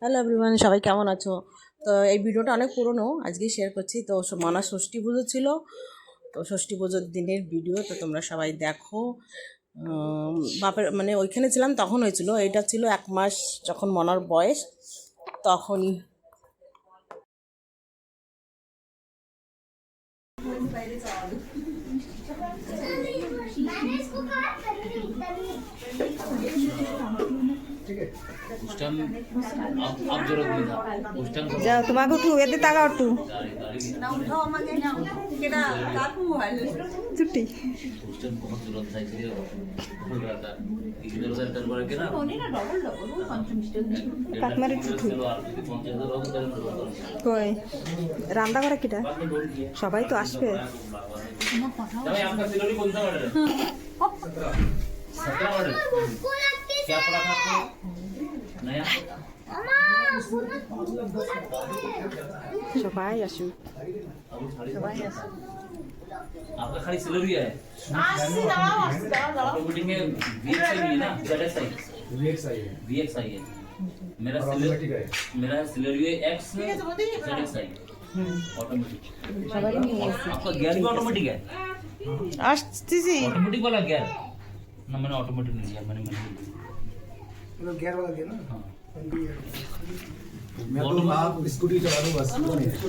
Hello everyone, সবাই কেমন আছো? তো এই ভিডিওটা অনেক পুরনো, আজকে শেয়ার করছি। তো মনা ষষ্ঠী পুজো ছিল, তো ষষ্ঠী পুজোর দিনের ভিডিও। তো তোমরা সবাই দেখো। বাপের মানে ওইখানে ছিলাম তখন হয়েছিল, এটা ছিল 1 মাস যখন মনার বয়স তখনই। যাও তোমাকে উঠু এতে টাকা উঠু ছুটি কাকমারি উঠু কই রান্না করে কিটা সবাই তো আসবে। सबाई आसु सबाई आसु आपका खाली सिलेबस है ऑटोमेटिक में वीएक्स आई है ना जेडएक्स आई वीएक्स आई है मेरा सिलेबस है एक्स जेडएक्स आई ऑटोमेटिक सबाई नहीं है आपका गियर भी ऑटोमेटिक है आस्ती सी ऑटोमेटिक वाला गियर ना मैंने ऑटोमेटिक नहीं लिया मैंने गियर वाला दिया ना हाँ मैं तो आप स्कूटी चला रहा हूँ बस।